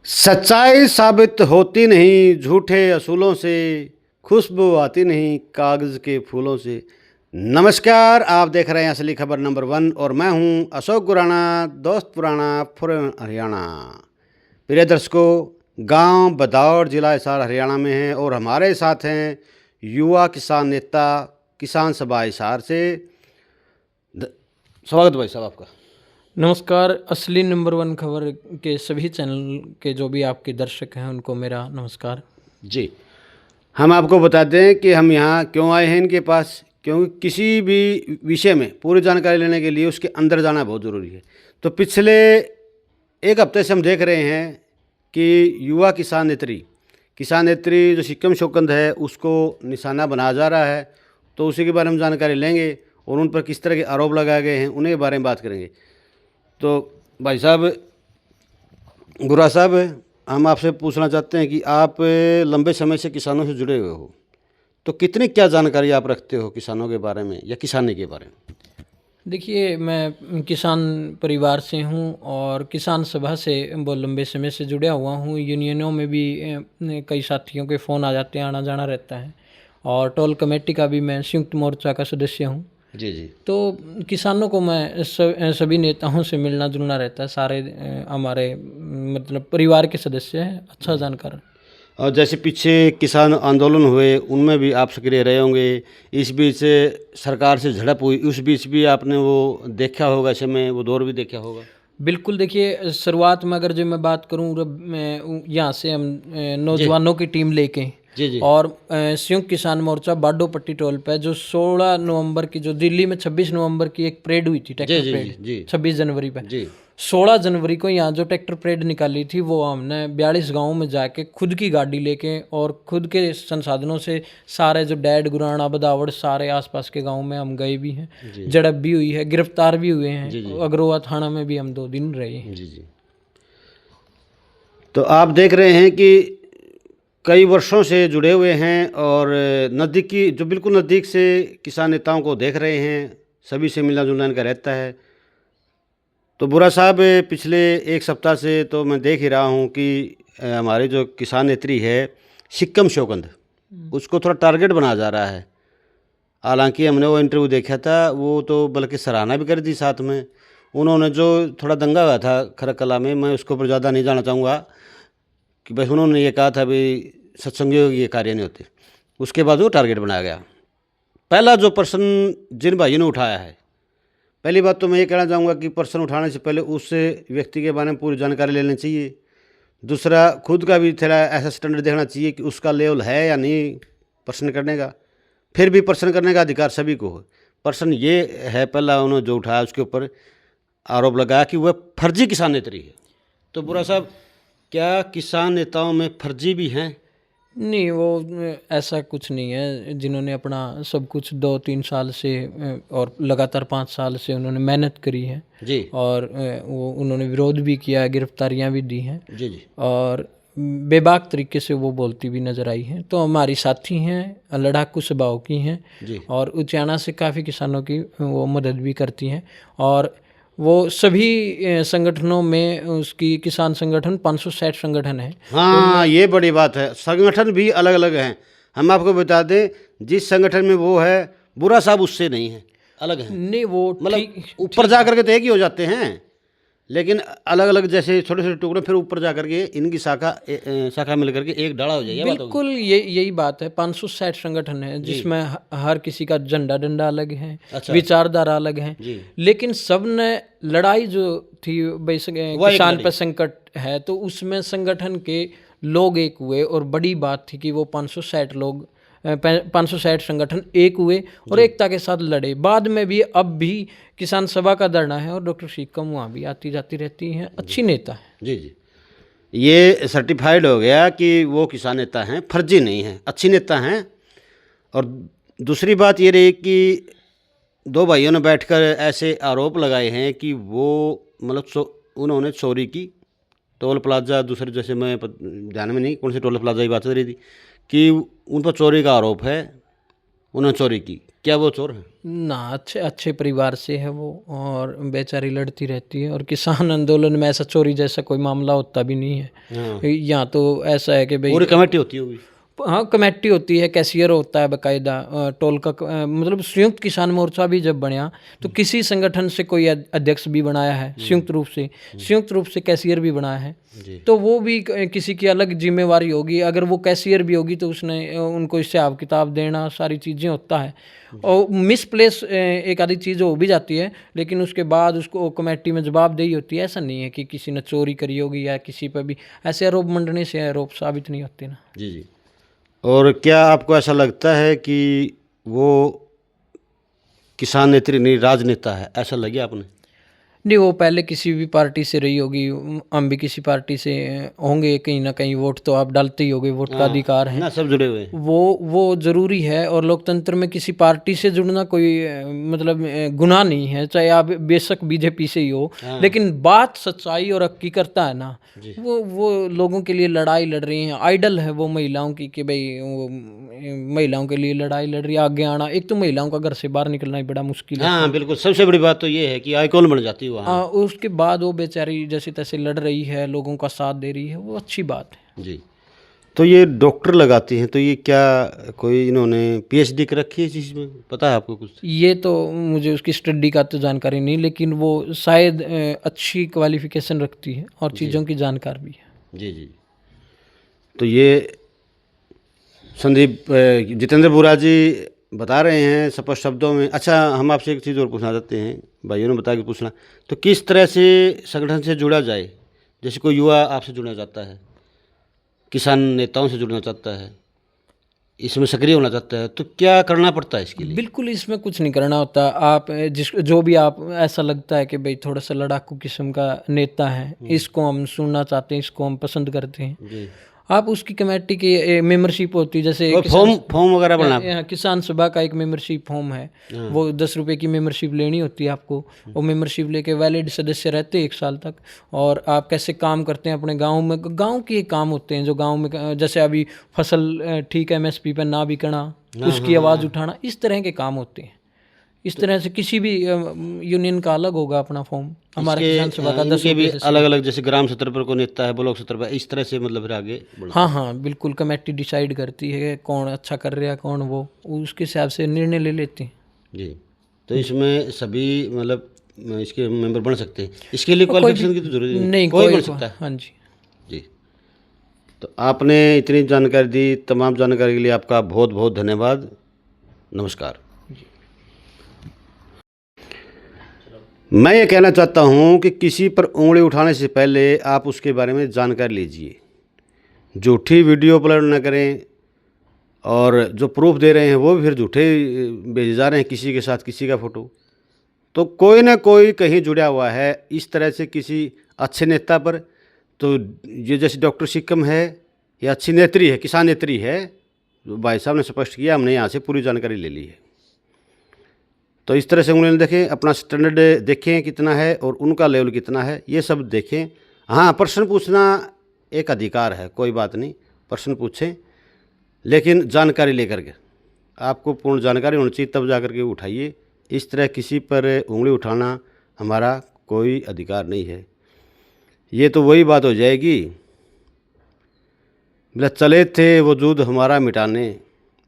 सच्चाई साबित होती नहीं झूठे असूलों से, खुशबू आती नहीं कागज़ के फूलों से। नमस्कार, आप देख रहे हैं असली खबर नंबर 1 और मैं हूं अशोक गुराना, दोस्त पुराना फुरन हरियाणा। प्रिय दर्शकों, गांव बदौर जिला हिसार हरियाणा में है और हमारे साथ हैं युवा किसान नेता किसान सभा हिसार से। स्वागत भाई साहब आपका। नमस्कार। असली नंबर 1 खबर के सभी चैनल के जो भी आपके दर्शक हैं उनको मेरा नमस्कार जी, हम आपको बता दें कि हम यहाँ क्यों आए हैं इनके पास, क्योंकि किसी भी विषय में पूरी जानकारी लेने के लिए उसके अंदर जाना बहुत ज़रूरी है। तो पिछले एक हफ्ते से हम देख रहे हैं कि युवा किसान नेत्री जो सिक्किम शौकंद है उसको निशाना बनाया जा रहा है। तो उसी के बारे में जानकारी लेंगे और उन पर किस तरह के आरोप लगाए गए हैं उन्हीं के बारे में बात करेंगे। तो भाई साहब, गुरा साहब, हम आपसे पूछना चाहते हैं कि आप लंबे समय से किसानों से जुड़े हुए हो, तो कितनी क्या जानकारी आप रखते हो किसानों के बारे में या किसानी के बारे में? देखिए, मैं किसान परिवार से हूं और किसान सभा से बहुत लंबे समय से जुड़ा हुआ हूं। यूनियनों में भी कई साथियों के फ़ोन आ जाते हैं, आना जाना रहता है। और टोल कमेटी का भी मैं संयुक्त मोर्चा का सदस्य हूं। जी जी। तो किसानों को मैं सभी नेताओं से मिलना जुलना रहता है। सारे हमारे मतलब परिवार के सदस्य हैं, अच्छा जानकार। और जैसे पीछे किसान आंदोलन हुए उनमें भी आप सक्रिय रहे होंगे। इस बीच सरकार से झड़प हुई, उस बीच भी आपने वो देखा होगा, समय वो दौर भी देखा होगा। बिल्कुल। देखिए, शुरुआत में अगर जो मैं बात करूँ, मैं यहाँ से हम नौजवानों की टीम लेके जी जी और संयुक्त किसान मोर्चा बाडो पट्टी टोल पे जो 16 नवंबर की, जो दिल्ली में 26 नवंबर की एक परेड हुई थी, जी ट्रैक्टर जी परेड जी 26 जनवरी पे। जी 16 जनवरी को यहाँ जो ट्रैक्टर परेड निकाली थी वो हमने 42 गाँव में जाके खुद की गाड़ी लेके और खुद के संसाधनों से सारे जो डैड गुराना बदावड़ सारे आसपास के गाँव में हम गए भी हैं, झड़प भी हुई है, गिरफ्तार भी हुए हैं। अग्रोहा थाना में भी हम 2 दिन रहे हैं। जी जी। तो आप देख रहे हैं कि कई वर्षों से जुड़े हुए हैं और नज़दीकी, जो बिल्कुल नज़दीक से किसान नेताओं को देख रहे हैं, सभी से मिलना जुलना इनका रहता है। तो बुरा साहब, पिछले एक सप्ताह से तो मैं देख ही रहा हूँ कि हमारे जो किसान नेत्री है सिक्किम शौकंद, उसको थोड़ा टारगेट बनाया जा रहा है। हालांकि हमने वो इंटरव्यू देखा था, वो तो बल्कि सराहना भी कर दी साथ में। उन्होंने जो थोड़ा दंगा हुआ था खरकला में, मैं उसके ऊपर ज़्यादा नहीं जाना चाहूँगा कि बस उन्होंने ये कहा था भी सत्संगियों के ये कार्य नहीं होते। उसके बाद वो टारगेट बनाया गया। पहला जो प्रश्न जिन भाइयों ने उठाया है, पहली बात तो मैं ये कहना चाहूँगा कि प्रश्न उठाने से पहले उस व्यक्ति के बारे में पूरी जानकारी लेनी चाहिए। दूसरा, खुद का भी थोड़ा ऐसा स्टैंडर्ड देखना चाहिए कि उसका लेवल है या नहीं प्रश्न करने का। फिर भी प्रश्न करने का अधिकार सभी को है। प्रश्न ये है, पहला उन्होंने जो उठाया उसके ऊपर आरोप लगाया कि वह फर्जी किसान नेत्री है। तो बुरा साहब, क्या किसान नेताओं में फर्जी भी हैं? नहीं, वो ऐसा कुछ नहीं है। जिन्होंने अपना सब कुछ 2-3 साल से और लगातार 5 साल से उन्होंने मेहनत करी है जी और वो उन्होंने विरोध भी किया है, गिरफ्तारियां भी दी हैं जी जी और बेबाक तरीके से वो बोलती भी नज़र आई हैं। तो हमारी साथी हैं, लड़ाकू स्वभाव की हैं जी और उचाना से काफ़ी किसानों की वो मदद भी करती हैं। और वो सभी संगठनों में, उसकी किसान संगठन 560 संगठन है। हाँ, ये बड़ी बात है। संगठन भी अलग अलग हैं। हम आपको बता दें, जिस संगठन में वो है, बुरा साहब उससे नहीं है, अलग हैं। नहीं, वो मतलब ऊपर जा करके तो एक ही हो जाते हैं, लेकिन अलग अलग जैसे छोटे छोटे टुकड़े, फिर ऊपर जा करके इनकी शाखा मिल करके एक डाला हो जाएगी। बिल्कुल यही बात है। 560 संगठन है जिसमें हर किसी का झंडा डंडा अलग है, अच्छा। विचारधारा अलग है, जी लेकिन सब ने लड़ाई जो थी किसान पर संकट है, तो उसमें संगठन के लोग एक हुए और बड़ी बात थी कि वो 560 लोग 560 संगठन एक हुए और एकता के साथ लड़े। बाद में भी अब भी किसान सभा का धरना है और डॉक्टर सिक्कम वहाँ भी आती जाती रहती हैं। अच्छी नेता है। जी जी। ये सर्टिफाइड हो गया कि वो किसान नेता हैं, फर्जी नहीं हैं, अच्छी नेता हैं। और दूसरी बात ये रही कि दो भाइयों ने बैठकर ऐसे आरोप लगाए हैं कि वो मतलब उन्होंने चोरी की। टोल प्लाजा, दूसरे जैसे मैं ध्यान में नहीं कौन से टोल प्लाजा की बात हो रही थी, कि उन पर चोरी का आरोप है। उन्होंने चोरी की, क्या वो चोर हैं? ना, अच्छे अच्छे परिवार से है वो, और बेचारी लड़ती रहती है। और किसान आंदोलन में ऐसा चोरी जैसा कोई मामला होता भी नहीं है। हाँ, यहाँ तो ऐसा है कि भाई पूरी कमेटी होती होगी। हाँ, कमेटी होती है, कैशियर होता है बाकायदा, टोल का मतलब संयुक्त किसान मोर्चा भी जब बनया तो किसी संगठन से कोई अध्यक्ष भी बनाया है संयुक्त रूप से कैशियर भी बनाया है। तो वो भी किसी की अलग जिम्मेवारी होगी। अगर वो कैशियर भी होगी तो उसने उनको हिसाब किताब देना, सारी चीज़ें होता है। और मिसप्लेस एक आधी चीज़ हो भी जाती है, लेकिन उसके बाद उसको कमेटी में जवाबदेही होती है। ऐसा नहीं है कि किसी ने चोरी करी होगी या किसी पर भी ऐसे आरोप मंडने से आरोप साबित नहीं होते ना। जी जी। और क्या आपको ऐसा लगता है कि वो किसान नेत्री नहीं, राजनेता है, ऐसा लगे आपने? नहीं, वो पहले किसी भी पार्टी से रही होगी, हम भी किसी पार्टी से होंगे, कहीं ना कहीं वोट तो आप डालते ही होगे, वोट का अधिकार है ना, सब जुड़े हुए हैं। वो ज़रूरी है। और लोकतंत्र में किसी पार्टी से जुड़ना कोई मतलब गुनाह नहीं है, चाहे आप बेशक बीजेपी से ही हो। लेकिन बात सच्चाई और हकीकत है ना, वो लोगों के लिए लड़ाई लड़ रही हैं। आइडल है वो महिलाओं की कि भाई वो महिलाओं के लिए लड़ाई लड़ रही है, आगे आना। एक तो महिलाओं का घर से बाहर निकलना ही बड़ा मुश्किल है। हाँ बिल्कुल, सबसे बड़ी बात तो ये है कि आइकॉन बन जाती है वहाँ। उसके बाद वो बेचारी जैसे तैसे लड़ रही है, लोगों का साथ दे रही है, वो अच्छी बात है। जी। तो ये डॉक्टर लगाती हैं, तो ये क्या कोई इन्होंने पीएचडी कर रखी है इस चीज़ में, पता है आपको कुछ? ये तो मुझे उसकी स्टडी का तो जानकारी नहीं, लेकिन वो शायद अच्छी क्वालिफिकेशन रखती है और चीज़ों की जानकार भी है। जी जी। तो ये संदीप जितेंद्र बुरा जी बता रहे हैं स्पष्ट शब्दों में। अच्छा, हम आपसे एक चीज़ और पूछना चाहते हैं, भाइयों ने बता के पूछना, तो किस तरह से संगठन से जुड़ा जाए? जैसे कोई युवा आपसे जुड़ना चाहता है, किसान नेताओं से जुड़ना चाहता है, इसमें सक्रिय होना चाहता है, तो क्या करना पड़ता है इसके लिए? बिल्कुल, इसमें कुछ नहीं करना होता। आप जो भी आप ऐसा लगता है कि भाई थोड़ा सा लड़ाकू किस्म का नेता है, इसको हम सुनना चाहते हैं, इसको हम पसंद करते हैं, जी। आप उसकी कमेटी की मेंबरशिप होती है। जैसे फॉर्म वगैरह बना, किसान सभा का एक मेंबरशिप फॉर्म है, वो 10 रुपये की मेंबरशिप लेनी होती है आपको। वो मेंबरशिप लेके वैलिड सदस्य रहते हैं 1 साल तक। और आप कैसे काम करते हैं अपने गांव में, गांव के काम होते हैं जो गांव में, जैसे अभी फसल ठीक एमएसपी पर ना बिकना, उसकी आवाज़ उठाना, इस तरह के काम होते हैं। इस तरह से किसी भी यूनियन का अलग होगा अपना फॉर्म, हमारे किसान सभा का 10 भी अलग अलग, जैसे ग्राम स्तर पर कोई नेता है, ब्लॉक स्तर पर, इस तरह से मतलब फिर आगे बढ़ता है। हाँ, बिल्कुल, कमेटी डिसाइड करती है कौन अच्छा कर रहा है, कौन वो, उसके हिसाब से निर्णय ले लेते हैं। जी। तो इसमें सभी मतलब इसके मेंबर बन सकते हैं, इसके लिए क्वालिफिकेशन की तो जरूरत नहीं, कोई बन सकता है। हाँ जी। जी। तो आपने इतनी जानकारी दी, तमाम जानकारी के लिए आपका बहुत बहुत धन्यवाद। नमस्कार। मैं ये कहना चाहता हूँ कि किसी पर उंगली उठाने से पहले आप उसके बारे में जानकारी लीजिए, झूठी वीडियो अपलोड न करें, और जो प्रूफ दे रहे हैं वो भी फिर झूठे भेजे जा रहे हैं, किसी के साथ किसी का फ़ोटो। तो कोई ना कोई कहीं जुड़ा हुआ है इस तरह से किसी अच्छे नेता पर। तो ये जैसे डॉक्टर सिक्कम है, ये अच्छी नेत्री है, किसान नेत्री है, भाई साहब ने स्पष्ट किया, हमने यहाँ से पूरी जानकारी ले ली है। तो इस तरह से उन्होंने देखें, अपना स्टैंडर्ड देखें कितना है और उनका लेवल कितना है, ये सब देखें। हाँ, प्रश्न पूछना एक अधिकार है, कोई बात नहीं, प्रश्न पूछें, लेकिन जानकारी लेकर के, आपको पूर्ण जानकारी होनी चाहिए, तब जा कर के उठाइए। इस तरह किसी पर उंगली उठाना हमारा कोई अधिकार नहीं है। ये तो वही बात हो जाएगी, बोला चले थे वजूद हमारा मिटाने,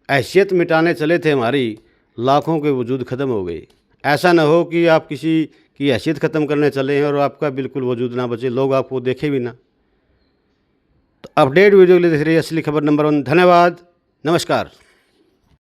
हैसियत मिटाने चले थे हमारी, लाखों के वजूद ख़त्म हो गए। ऐसा ना हो कि आप किसी की हैसियत ख़त्म करने चले हैं और आपका बिल्कुल वजूद ना बचे, लोग आपको देखे भी ना। तो अपडेट वीडियो के लिए देख रही है असली खबर नंबर 1। धन्यवाद, नमस्कार।